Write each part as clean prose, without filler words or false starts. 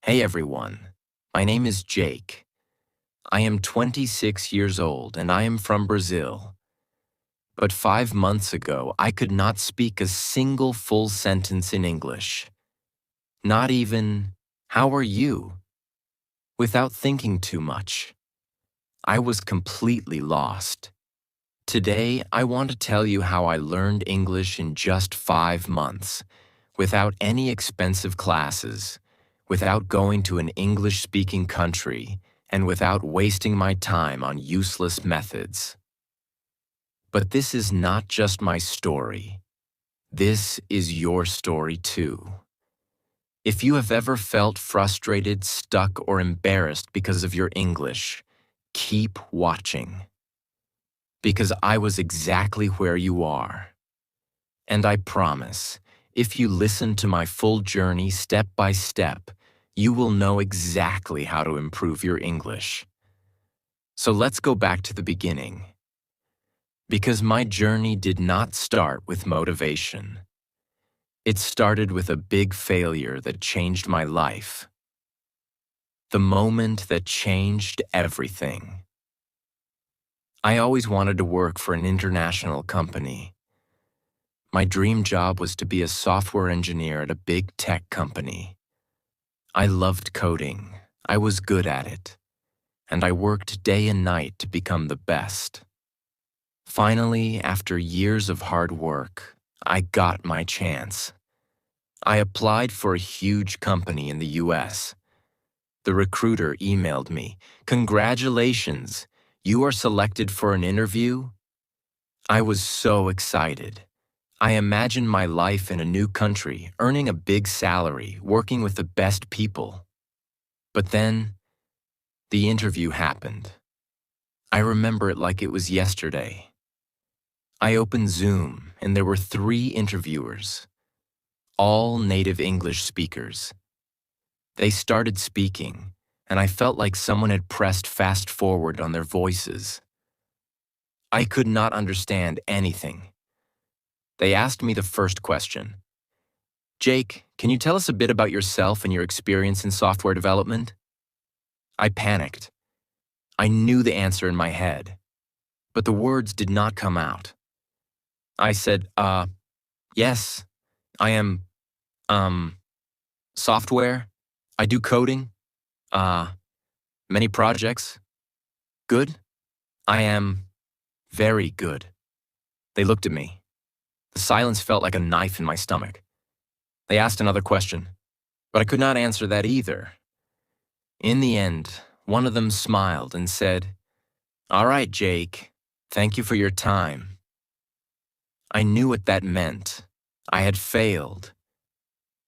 Hey everyone, my name is Jake. I am 26 years old and I am from Brazil. But 5 months ago, I could not speak a single full sentence in English. Not even, "How are you?" Without thinking too much. I was completely lost. Today, I want to tell you how I learned English in just 5 months, without any expensive classes, without going to an English-speaking country, and without wasting my time on useless methods. But this is not just my story. This is your story too. If you have ever felt frustrated, stuck, or embarrassed because of your English, keep watching. Because I was exactly where you are. And I promise, if you listen to my full journey step by step, you will know exactly how to improve your English. So let's go back to the beginning. Because my journey did not start with motivation. It started with a big failure that changed my life. The moment that changed everything. I always wanted to work for an international company. My dream job was to be a software engineer at a big tech company. I loved coding. I was good at it. And I worked day and night to become the best. Finally, after years of hard work, I got my chance. I applied for a huge company in the US. The recruiter emailed me, "Congratulations, you are selected for an interview?" I was so excited. I imagined my life in a new country, earning a big salary, working with the best people. But then, the interview happened. I remember it like it was yesterday. I opened Zoom, and there were 3 interviewers, all native English speakers. They started speaking, and I felt like someone had pressed fast forward on their voices. I could not understand anything. They asked me the first question. "Jake, can you tell us a bit about yourself and your experience in software development?" I panicked. I knew the answer in my head, but the words did not come out. I said, yes, I am, software. I do coding. Many projects. Good. I am very good." They looked at me. The silence felt like a knife in my stomach. They asked another question, but I could not answer that either. In the end, one of them smiled and said, "All right, Jake, thank you for your time." I knew what that meant. I had failed.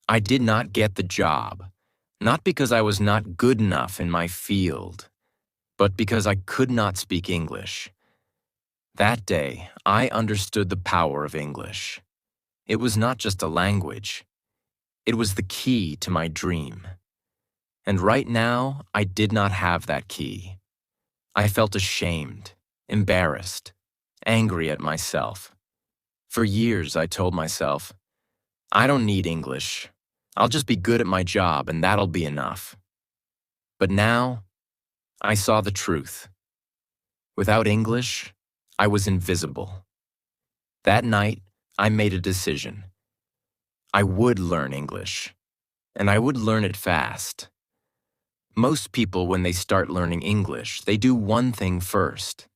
I did not get the job, not because I was not good enough in my field, but because I could not speak English. That day, I understood the power of English. It was not just a language. It was the key to my dream. And right now, I did not have that key. I felt ashamed, embarrassed, angry at myself. For years, I told myself, "I don't need English. I'll just be good at my job and that'll be enough." But now, I saw the truth. Without English, I was invisible. That night, I made a decision. I would learn English, and I would learn it fast. Most people, when they start learning English, they do one thing first.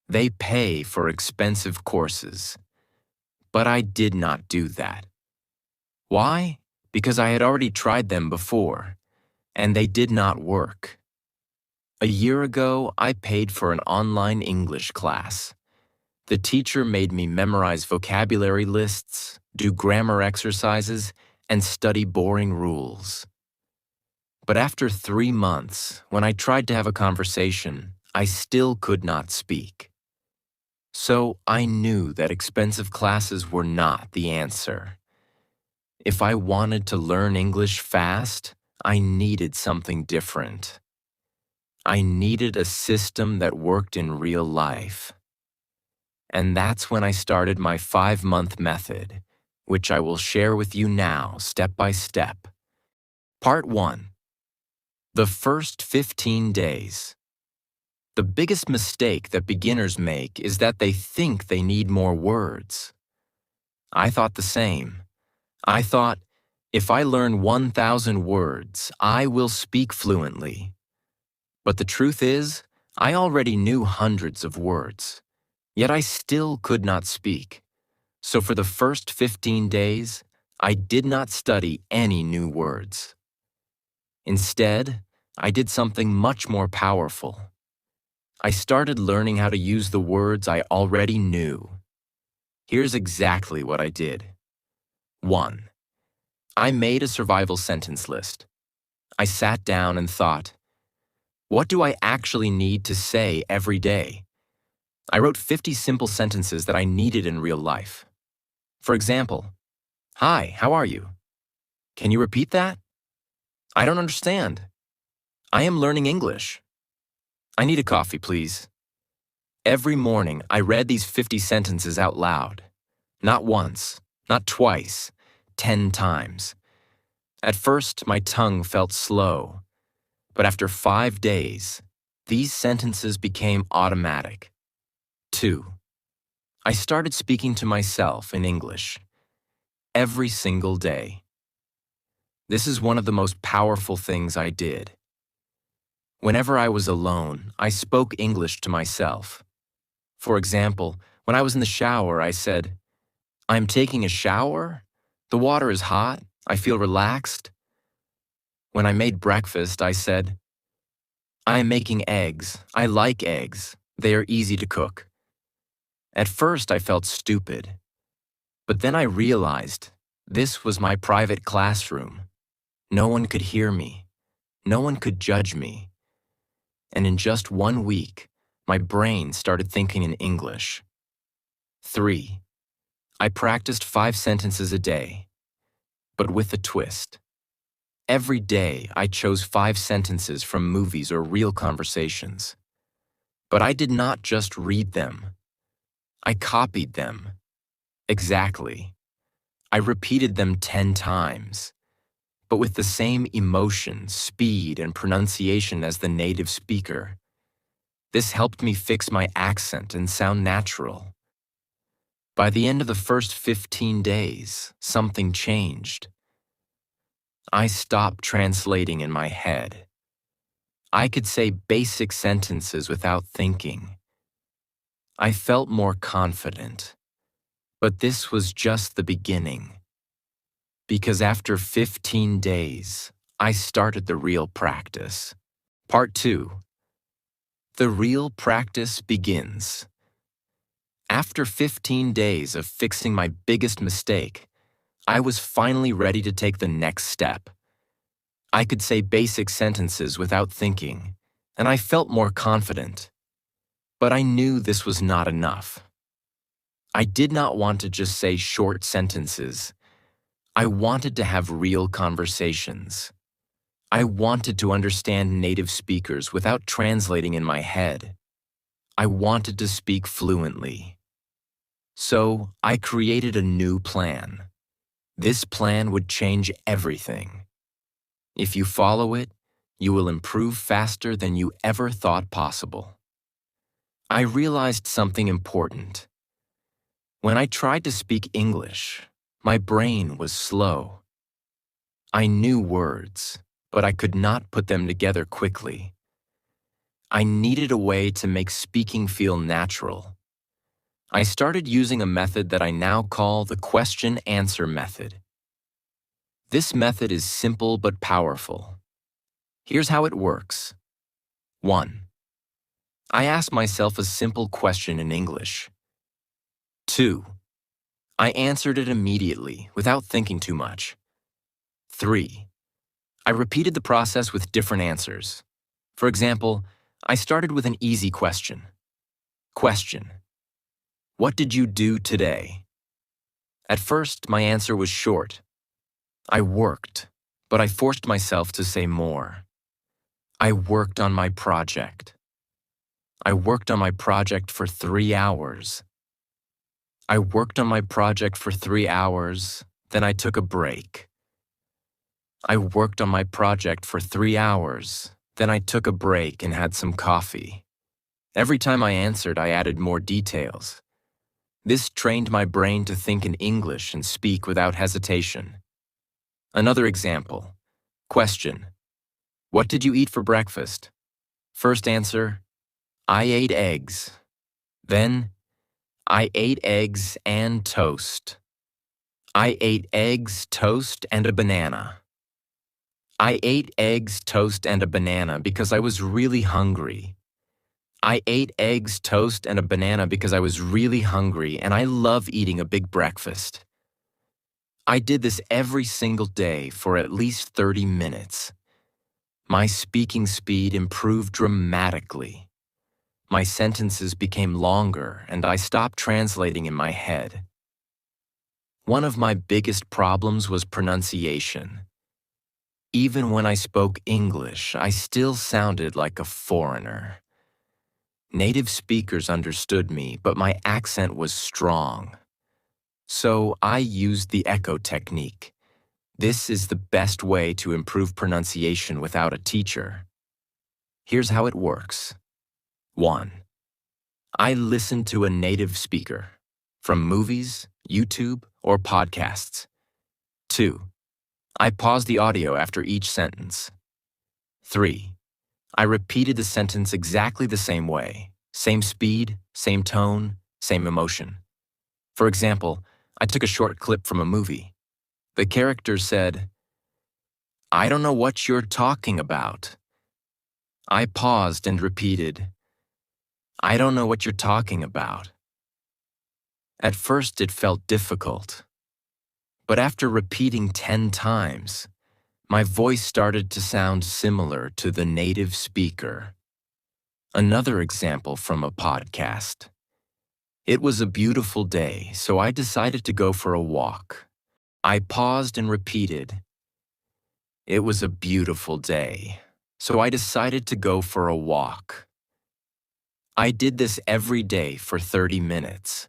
They pay for expensive courses. But I did not do that. Why? Because I had already tried them before, and they did not work. A year ago, I paid for an online English class. The teacher made me memorize vocabulary lists, do grammar exercises, and study boring rules. But after 3 months, when I tried to have a conversation, I still could not speak. So I knew that expensive classes were not the answer. If I wanted to learn English fast, I needed something different. I needed a system that worked in real life. And that's when I started my 5-month method, which I will share with you now, step by step. Part 1. The first 15 days. The biggest mistake that beginners make is that they think they need more words. I thought the same. I thought, if I learn 1,000 words, I will speak fluently. But the truth is, I already knew hundreds of words, yet I still could not speak. So for the first 15 days, I did not study any new words. Instead, I did something much more powerful. I started learning how to use the words I already knew. Here's exactly what I did. 1. I made a survival sentence list. I sat down and thought, what do I actually need to say every day? I wrote 50 simple sentences that I needed in real life. For example, hi, how are you? Can you repeat that? I don't understand. I am learning English. I need a coffee, please. Every morning, I read these 50 sentences out loud. Not once, not twice, 10 times. At first, my tongue felt slow, but after 5 days, these sentences became automatic. 2. I started speaking to myself in English every single day. This is one of the most powerful things I did. Whenever I was alone, I spoke English to myself. For example, when I was in the shower, I said, I'm taking a shower? The water is hot. I feel relaxed. When I made breakfast, I said, I am making eggs. I like eggs. They are easy to cook. At first, I felt stupid. But then I realized this was my private classroom. No one could hear me. No one could judge me. And in just 1 week, my brain started thinking in English. 3. I practiced 5 sentences a day, but with a twist. Every day, I chose 5 sentences from movies or real conversations. But I did not just read them. I copied them. Exactly. I repeated them 10 times, but with the same emotion, speed, and pronunciation as the native speaker. This helped me fix my accent and sound natural. By the end of the first 15 days, something changed. I stopped translating in my head. I could say basic sentences without thinking. I felt more confident. But this was just the beginning. Because after 15 days, I started the real practice. Part 2. The real practice begins. After 15 days of fixing my biggest mistake, I was finally ready to take the next step. I could say basic sentences without thinking, and I felt more confident. But I knew this was not enough. I did not want to just say short sentences. I wanted to have real conversations. I wanted to understand native speakers without translating in my head. I wanted to speak fluently. So I created a new plan. This plan would change everything. If you follow it, you will improve faster than you ever thought possible. I realized something important. When I tried to speak English, my brain was slow. I knew words, but I could not put them together quickly. I needed a way to make speaking feel natural. I started using a method that I now call the question-answer method. This method is simple but powerful. Here's how it works. 1. I ask myself a simple question in English. 2. I answered it immediately, without thinking too much. 3. I repeated the process with different answers. For example, I started with an easy question. Question: what did you do today? At first, my answer was short. I worked, but I forced myself to say more. I worked on my project. I worked on my project for 3 hours. I worked on my project for 3 hours, then I took a break. I worked on my project for 3 hours. Then I took a break and had some coffee. Every time I answered, I added more details. This trained my brain to think in English and speak without hesitation. Another example. Question. What did you eat for breakfast? First answer, I ate eggs. Then, I ate eggs and toast. I ate eggs, toast, and a banana. I ate eggs, toast, and a banana because I was really hungry. I ate eggs, toast, and a banana because I was really hungry and I love eating a big breakfast. I did this every single day for at least 30 minutes. My speaking speed improved dramatically. My sentences became longer and I stopped translating in my head. One of my biggest problems was pronunciation. Even when I spoke English, I still sounded like a foreigner. Native speakers understood me, but my accent was strong. So I used the echo technique. This is the best way to improve pronunciation without a teacher. Here's how it works. 1. I listen to a native speaker, from movies, YouTube, or podcasts. 2. I pause the audio after each sentence. 3. I repeated the sentence exactly the same way, same speed, same tone, same emotion. For example, I took a short clip from a movie. The character said, I don't know what you're talking about. I paused and repeated, I don't know what you're talking about. At first it felt difficult, but after repeating 10 times, my voice started to sound similar to the native speaker. Another example from a podcast. It was a beautiful day, so I decided to go for a walk. I paused and repeated, it was a beautiful day, so I decided to go for a walk. I did this every day for 30 minutes.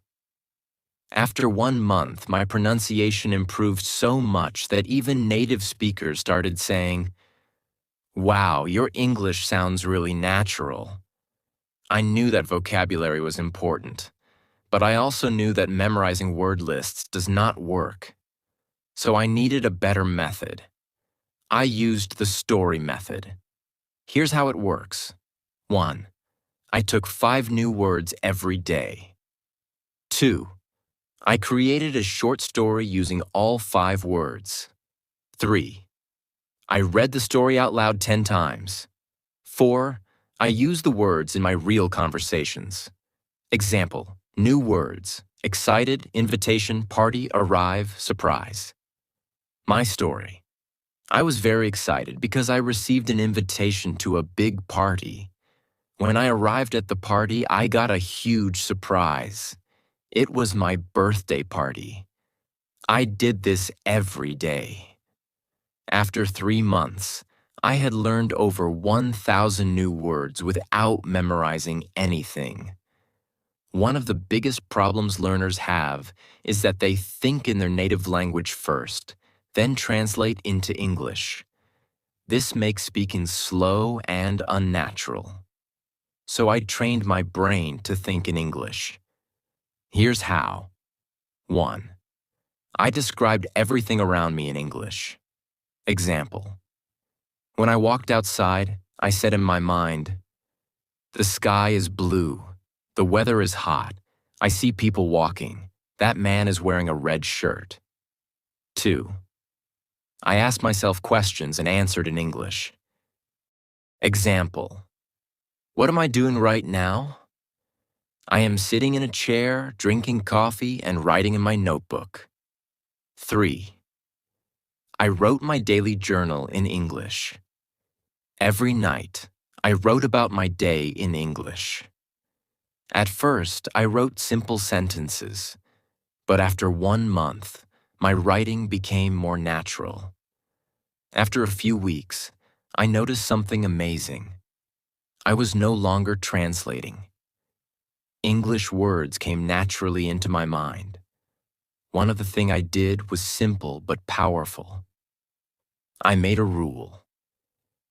After 1 month, my pronunciation improved so much that even native speakers started saying, wow, your English sounds really natural. I knew that vocabulary was important, but I also knew that memorizing word lists does not work. So I needed a better method. I used the story method. Here's how it works. 1. I took 5 new words every day. 2. I created a short story using all 5 words. 3. I read the story out loud 10 times. 4. I used the words in my real conversations. Example, new words, excited, invitation, party, arrive, surprise. My story. I was very excited because I received an invitation to a big party. When I arrived at the party, I got a huge surprise. It was my birthday party. I did this every day. After 3 months, I had learned over 1,000 new words without memorizing anything. One of the biggest problems learners have is that they think in their native language first, then translate into English. This makes speaking slow and unnatural. So I trained my brain to think in English. Here's how. 1. I described everything around me in English. Example. When I walked outside, I said in my mind, the sky is blue, the weather is hot, I see people walking, that man is wearing a red shirt. 2. I asked myself questions and answered in English. Example. What am I doing right now? I am sitting in a chair, drinking coffee, and writing in my notebook. 3. I wrote my daily journal in English. Every night, I wrote about my day in English. At first, I wrote simple sentences, but after 1 month, my writing became more natural. After a few weeks, I noticed something amazing. I was no longer translating. English words came naturally into my mind. One of the things I did was simple but powerful. I made a rule.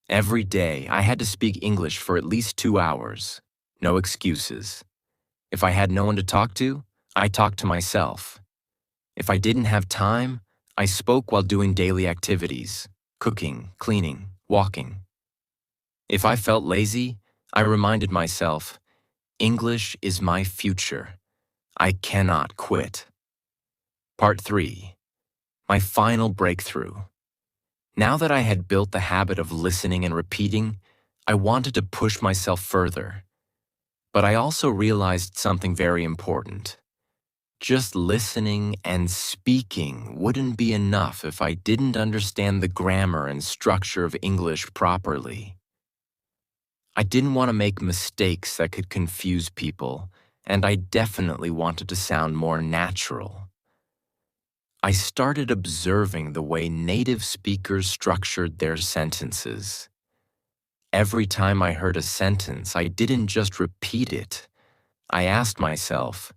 Every day, I had to speak English for at least 2 hours. No excuses. If I had no one to talk to, I talked to myself. If I didn't have time, I spoke while doing daily activities, cooking, cleaning, walking. If I felt lazy, I reminded myself, English is my future. I cannot quit. Part 3. My final breakthrough. Now that I had built the habit of listening and repeating, I wanted to push myself further. But I also realized something very important. Just listening and speaking wouldn't be enough if I didn't understand the grammar and structure of English properly. I didn't want to make mistakes that could confuse people, and I definitely wanted to sound more natural. I started observing the way native speakers structured their sentences. Every time I heard a sentence, I didn't just repeat it. I asked myself,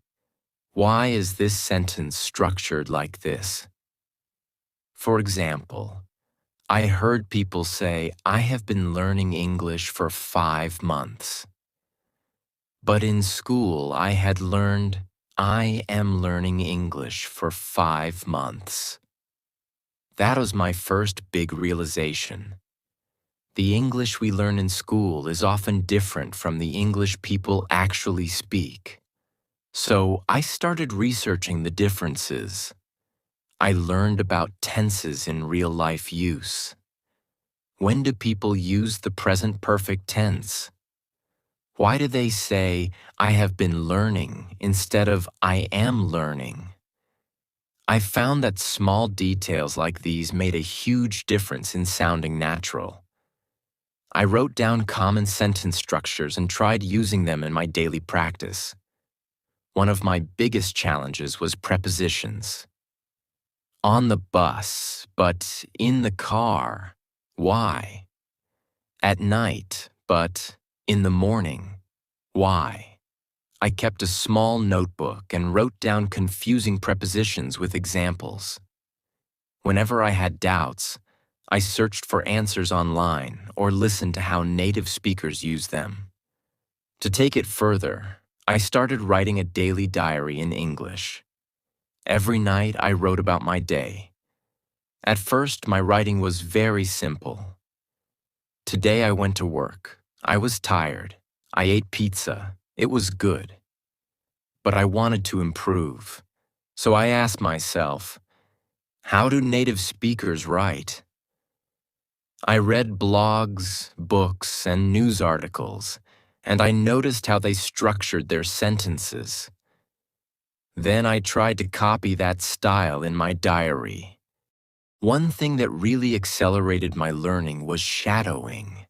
why is this sentence structured like this? For example, I heard people say, I have been learning English for 5 months. But in school, I had learned, I am learning English for 5 months. That was my first big realization. The English we learn in school is often different from the English people actually speak. So I started researching the differences. I learned about tenses in real-life use. When do people use the present perfect tense? Why do they say, I have been learning instead of I am learning? I found that small details like these made a huge difference in sounding natural. I wrote down common sentence structures and tried using them in my daily practice. One of my biggest challenges was prepositions. On the bus, but in the car. Why? At night, but in the morning. Why? I kept a small notebook and wrote down confusing prepositions with examples. Whenever I had doubts, I searched for answers online or listened to how native speakers use them. To take it further, I started writing a daily diary in English. Every night I wrote about my day. At first, my writing was very simple. Today I went to work. I was tired. I ate pizza. It was good. But I wanted to improve. So I asked myself, how do native speakers write? I read blogs, books, and news articles, and I noticed how they structured their sentences. Then I tried to copy that style in my diary. One thing that really accelerated my learning was shadowing.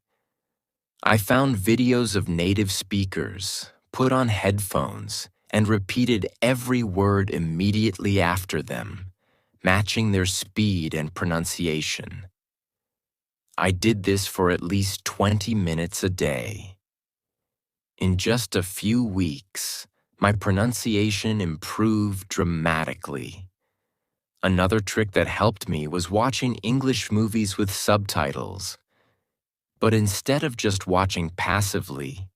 I found videos of native speakers, put on headphones, and repeated every word immediately after them, matching their speed and pronunciation. I did this for at least 20 minutes a day. In just a few weeks, my pronunciation improved dramatically. Another trick that helped me was watching English movies with subtitles. But instead of just watching passively,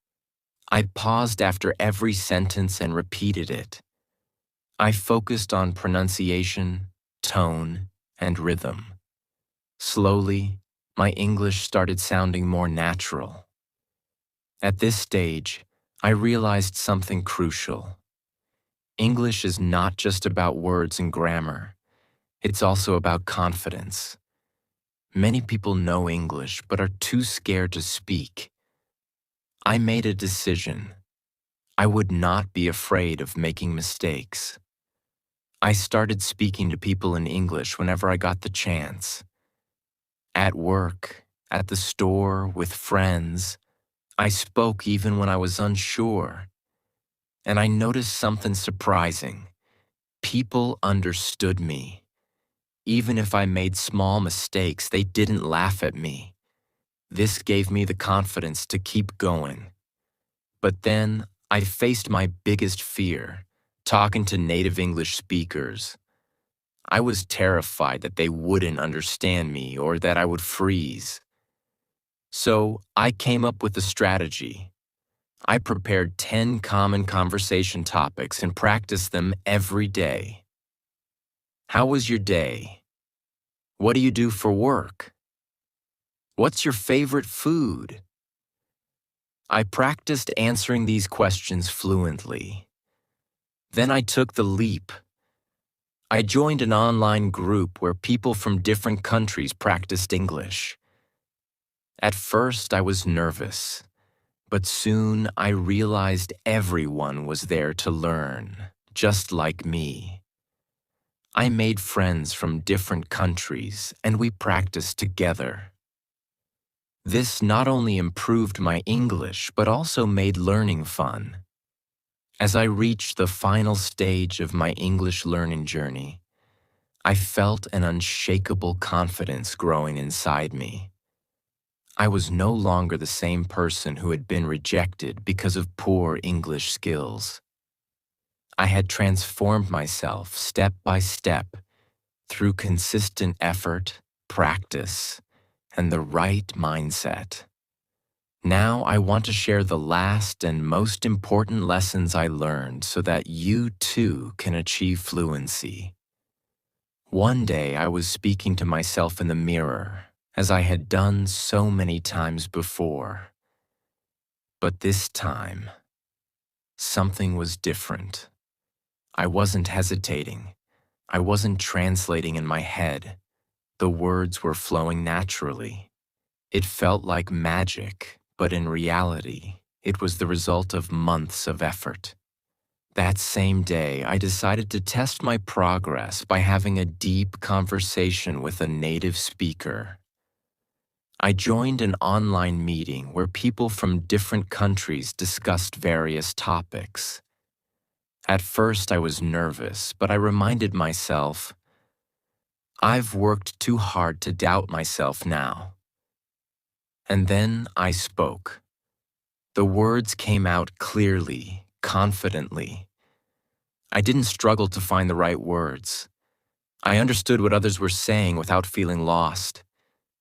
I paused after every sentence and repeated it. I focused on pronunciation, tone, and rhythm. Slowly, my English started sounding more natural. At this stage, I realized something crucial. English is not just about words and grammar. It's also about confidence. Many people know English but are too scared to speak. I made a decision. I would not be afraid of making mistakes. I started speaking to people in English whenever I got the chance. At work, at the store, with friends, I spoke even when I was unsure. And I noticed something surprising. People understood me. Even if I made small mistakes, they didn't laugh at me. This gave me the confidence to keep going. But then I faced my biggest fear, talking to native English speakers. I was terrified that they wouldn't understand me or that I would freeze. So I came up with a strategy. I prepared 10 common conversation topics and practiced them every day. How was your day? What do you do for work? What's your favorite food? I practiced answering these questions fluently. Then I took the leap. I joined an online group where people from different countries practiced English. At first, I was nervous, but soon I realized everyone was there to learn, just like me. I made friends from different countries, and we practiced together. This not only improved my English, but also made learning fun. As I reached the final stage of my English learning journey, I felt an unshakable confidence growing inside me. I was no longer the same person who had been rejected because of poor English skills. I had transformed myself step by step through consistent effort, practice, and the right mindset. Now I want to share the last and most important lessons I learned so that you too can achieve fluency. One day I was speaking to myself in the mirror, as I had done so many times before. But this time, something was different. I wasn't hesitating. I wasn't translating in my head. The words were flowing naturally. It felt like magic, but in reality, it was the result of months of effort. That same day, I decided to test my progress by having a deep conversation with a native speaker. I joined an online meeting where people from different countries discussed various topics. At first, I was nervous, but I reminded myself, I've worked too hard to doubt myself now. And then I spoke. The words came out clearly, confidently. I didn't struggle to find the right words. I understood what others were saying without feeling lost.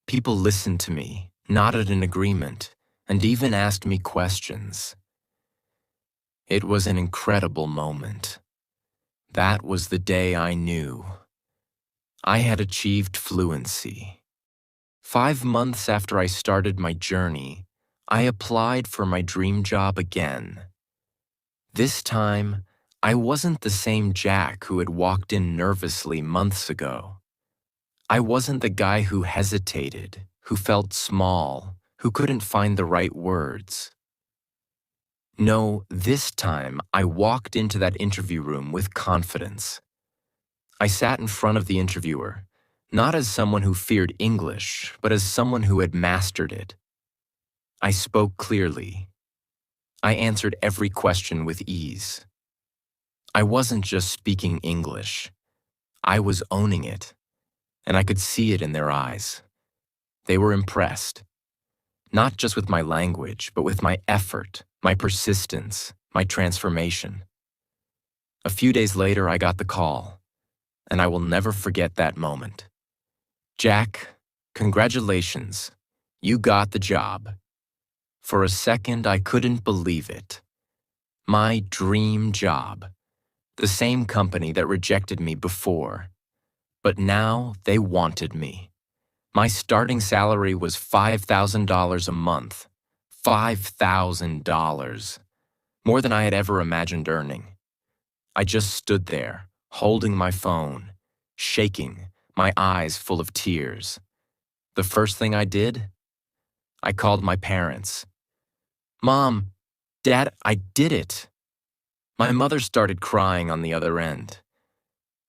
People listened to me, nodded in agreement, and even asked me questions. It was an incredible moment. That was the day I knew I had achieved fluency. 5 months after I started my journey, I applied for my dream job again. This time, I wasn't the same Jack who had walked in nervously months ago. I wasn't the guy who hesitated, who felt small, who couldn't find the right words. No, this time I walked into that interview room with confidence. I sat in front of the interviewer, not as someone who feared English, but as someone who had mastered it. I spoke clearly. I answered every question with ease. I wasn't just speaking English. I was owning it, and I could see it in their eyes. They were impressed, not just with my language, but with my effort, my persistence, my transformation. A few days later, I got the call, and I will never forget that moment. Jack, congratulations. You got the job. For a second, I couldn't believe it. My dream job. The same company that rejected me before. But now they wanted me. My starting salary was $5,000 a month. $5,000. More than I had ever imagined earning. I just stood there, holding my phone, shaking, my eyes full of tears. The first thing I did? I called my parents. Mom, Dad, I did it. My mother started crying on the other end.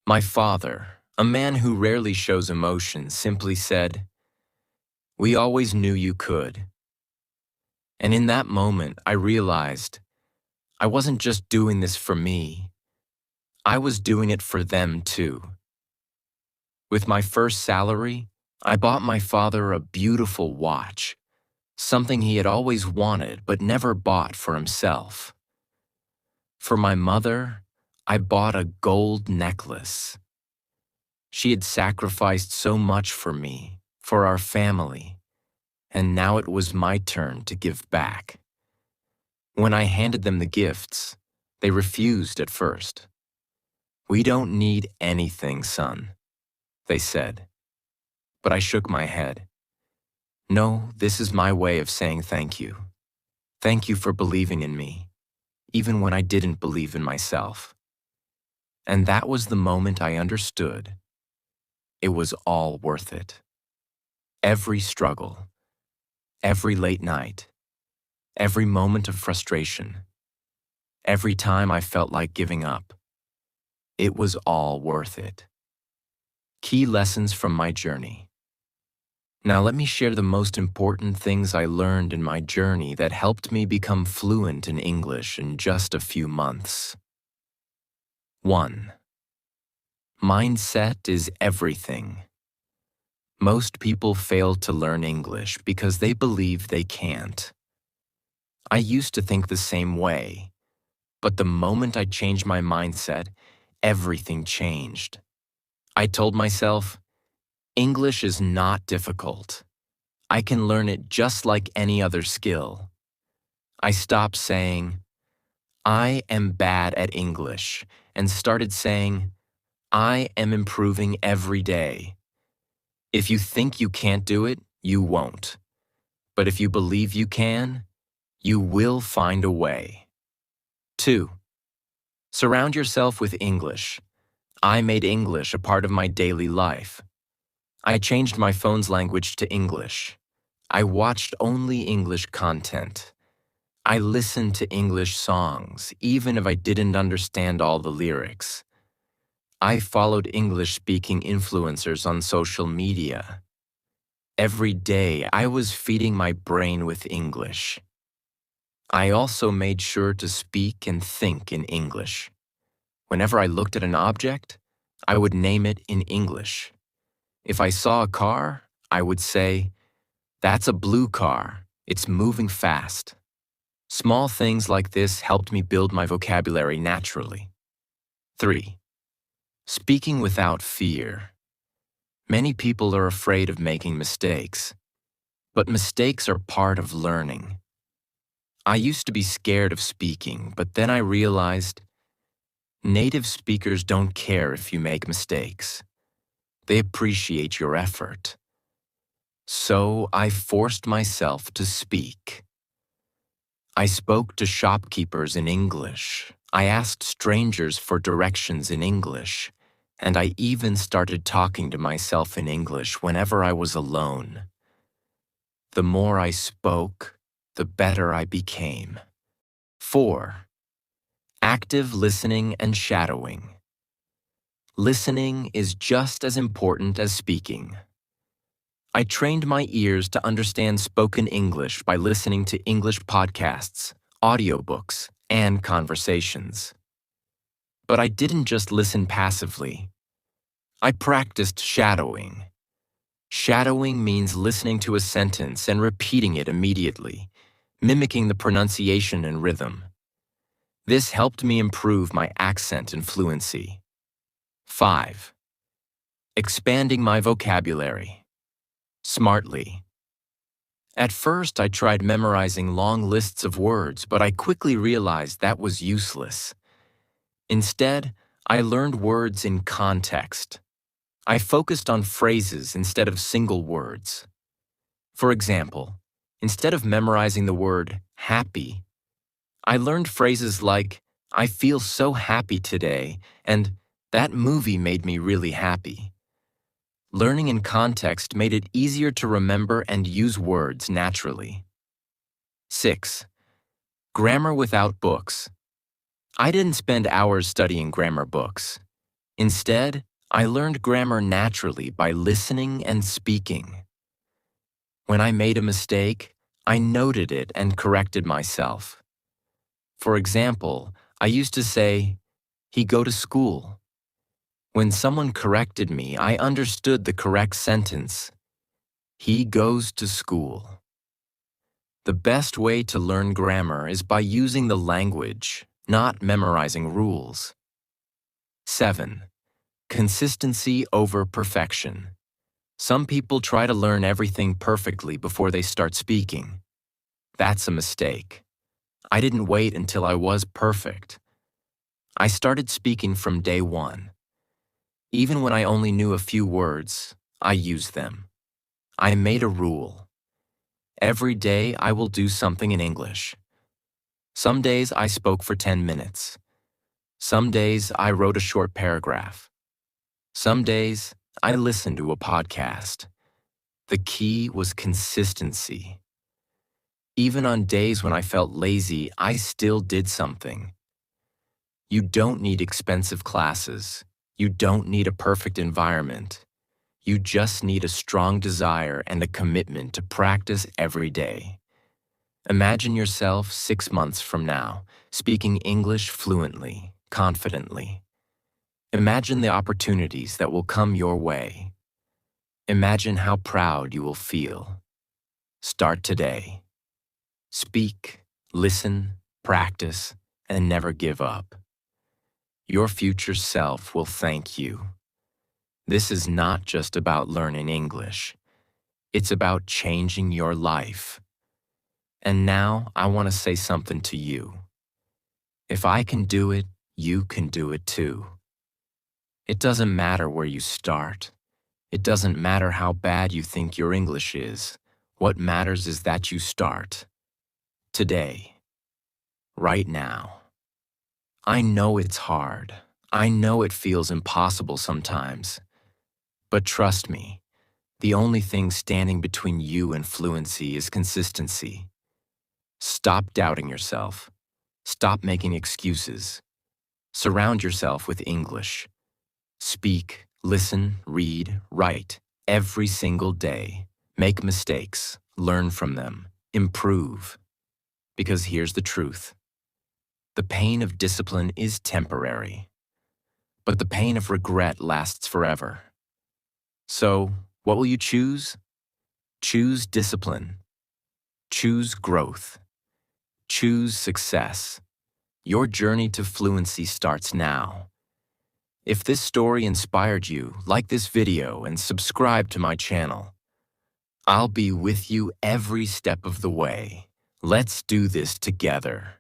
My father, a man who rarely shows emotion, simply said, "We always knew you could." And in that moment, I realized I wasn't just doing this for me. I was doing it for them too. With my first salary, I bought my father a beautiful watch, something he had always wanted but never bought for himself. For my mother, I bought a gold necklace. She had sacrificed so much for me, for our family, and now it was my turn to give back. When I handed them the gifts, they refused at first. "We don't need anything, son," they said. But I shook my head. "No, this is my way of saying thank you. Thank you for believing in me, even when I didn't believe in myself." And that was the moment I understood it was all worth it. Every struggle, every late night, every moment of frustration, every time I felt like giving up, it was all worth it. Key lessons from my journey. Now let me share the most important things I learned in my journey that helped me become fluent in English in just a few months. 1. Mindset is everything. Most people fail to learn English because they believe they can't. I used to think the same way, but the moment I changed my mindset, everything changed. I told myself, English is not difficult. I can learn it just like any other skill. I stopped saying, I am bad at English, and started saying, I am improving every day. If you think you can't do it, you won't. But if you believe you can, you will find a way. 2. Surround yourself with English. I made English a part of my daily life. I changed my phone's language to English. I watched only English content. I listened to English songs, even if I didn't understand all the lyrics. I followed English-speaking influencers on social media. Every day, I was feeding my brain with English. I also made sure to speak and think in English. Whenever I looked at an object, I would name it in English. If I saw a car, I would say, "That's a blue car. It's moving fast." Small things like this helped me build my vocabulary naturally. 3. Speaking without fear. Many people are afraid of making mistakes, but mistakes are part of learning. I used to be scared of speaking, but then I realized native speakers don't care if you make mistakes. They appreciate your effort. So I forced myself to speak. I spoke to shopkeepers in English. I asked strangers for directions in English. And I even started talking to myself in English whenever I was alone. The more I spoke, the better I became. 4. Active listening and shadowing. Listening is just as important as speaking. I trained my ears to understand spoken English by listening to English podcasts, audiobooks, and conversations. But I didn't just listen passively. I practiced shadowing. Shadowing means listening to a sentence and repeating it immediately, mimicking the pronunciation and rhythm. This helped me improve my accent and fluency. 5. Expanding my vocabulary. Smartly. At first, I tried memorizing long lists of words, but I quickly realized that was useless. Instead, I learned words in context. I focused on phrases instead of single words. For example, instead of memorizing the word happy, I learned phrases like, I feel so happy today, and that movie made me really happy. Learning in context made it easier to remember and use words naturally. 6. Grammar without books. I didn't spend hours studying grammar books. Instead, I learned grammar naturally by listening and speaking. When I made a mistake, I noted it and corrected myself. For example, I used to say, he go to school. When someone corrected me, I understood the correct sentence. He goes to school. The best way to learn grammar is by using the language, not memorizing rules. 7. Consistency over perfection. Some people try to learn everything perfectly before they start speaking. That's a mistake. I didn't wait until I was perfect. I started speaking from day one. Even when I only knew a few words, I used them. I made a rule. Every day I will do something in English. Some days I spoke for 10 minutes. Some days I wrote a short paragraph. Some days I listened to a podcast. The key was consistency. Even on days when I felt lazy, I still did something. You don't need expensive classes. You don't need a perfect environment. You just need a strong desire and a commitment to practice every day. Imagine yourself 6 months from now, speaking English fluently, confidently. Imagine the opportunities that will come your way. Imagine how proud you will feel. Start today. Speak, listen, practice, and never give up. Your future self will thank you. This is not just about learning English. It's about changing your life. And now I want to say something to you. If I can do it, you can do it too. It doesn't matter where you start. It doesn't matter how bad you think your English is. What matters is that you start. Today. Right now. I know it's hard. I know it feels impossible sometimes. But trust me, the only thing standing between you and fluency is consistency. Stop doubting yourself. Stop making excuses. Surround yourself with English. Speak, listen, read, write, every single day. Make mistakes, learn from them, improve. Because here's the truth. The pain of discipline is temporary, but the pain of regret lasts forever. So, what will you choose? Choose discipline. Choose growth. Choose success. Your journey to fluency starts now. If this story inspired you, like this video and subscribe to my channel. I'll be with you every step of the way. Let's do this together.